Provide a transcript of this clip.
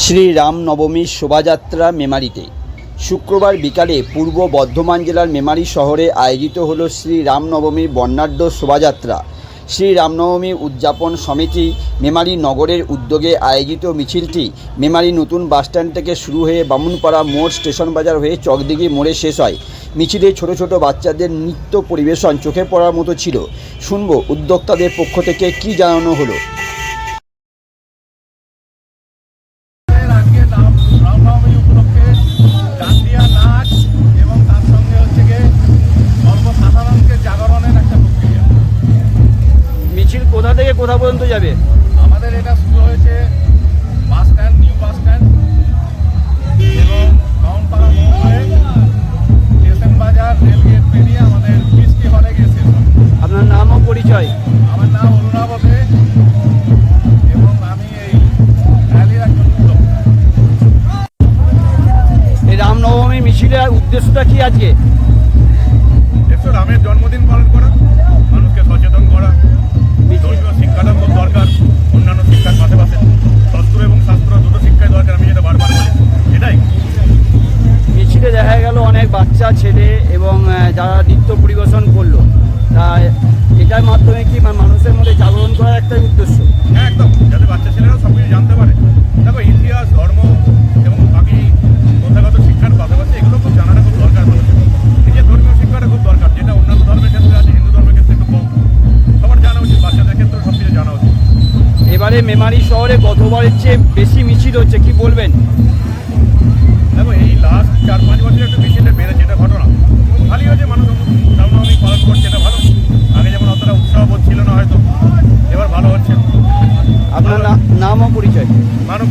শ্রী রামনবমীর শোভাযাত্রা মেমারিতে। শুক্রবার বিকালে পূর্ব বর্ধমান জেলার মেমারি শহরে আয়োজিত হল শ্রী রামনবমীর বর্ণাঢ্য শোভাযাত্রা। শ্রী রামনবমী উদযাপন সমিতি মেমারি নগরের উদ্যোগে আয়োজিত মিছিলটি মেমারি নতুন বাসস্ট্যান্ড থেকে শুরু হয়ে বামুনপাড়া মোড়, স্টেশন বাজার হয়ে চকদিঘি মোড়ে শেষ হয়। মিছিলে ছোট ছোট বাচ্চাদের নৃত্য পরিবেশন চোখে পড়ার মতো ছিল। শুনব উদ্যোক্তাদের পক্ষ থেকে কী জানানো হলো। মিছিল কোথা থেকে কোথা পর্যন্ত যাবে? আমাদের এটা শুরু হয়েছে bus stand, new bus stand এবং বামুনপাড়া মোড় হয়ে স্টেশন বাজার, রেলগেট পেরিয়ে আমাদের কৃষ্টি হলে গিয়ে শেষ হয়। আপনার নাম ও পরিচয়? আমার নাম অরুণাভ দে এবং আমি এই র্যালির একজন উদ্যোক্তা। এই রামনবমী মিছিলের উদ্দেশ্যটা কি আজকে? একটু রামের জন্মদিন পালন করা, মানুষকে সচেতন করা, ধর্মীয় শিক্ষাটা খুব দরকার। অন্যান্য শিক্ষার পাশাপাশি শাস্ত্র এবং শাস্ত্র দুটো শিক্ষাই দরকার, আমি যেটা বারবার বলি এটাই। মিছিলে দেখা গেল অনেক বাচ্চা ছেলে এবং যারা নৃত্য পরিবেশন করলো, তা এটার মাধ্যমে কি মানুষের মধ্যে জাগরণ করার একটা উদ্দেশ্য? হ্যাঁ, একদম, যাতে বাচ্চা ছেলেরাও সব কিছু জানতে পারে। দেখো, ইতিহাস, ধর্ম এবং বাকি প্রথাগত শিক্ষার পাশাপাশি এগুলো খুব জানাটা খুব দরকার। মানুষের নিজের ধর্মীয় শিক্ষাটা খুব দরকার, যেটা অন্যান্য ধর্মের ক্ষেত্রে আছে, হিন্দু ধর্মের ক্ষেত্রে একটু কম। সবার জানা উচিত, বাচ্চাদের ক্ষেত্রে সব কিছু জানা উচিত। এবারে মেমারি শহরে গতবারের চেয়ে বেশি মিছিল হচ্ছে, কি বলবেন? দেখো, এই লাস্ট 4-5 বছর একটু মিছিলটা বেড়েছে, এটা ঘটনা। ভালোই হয়েছে, মানুষ রামনবমী পালন করছে, এটা ভালো। আগে যেমন অতটা উৎসাহ বোধ ছিল না হয়তো, এবার ভালো হচ্ছে। আপনার নাম ও পরিচয়? মানব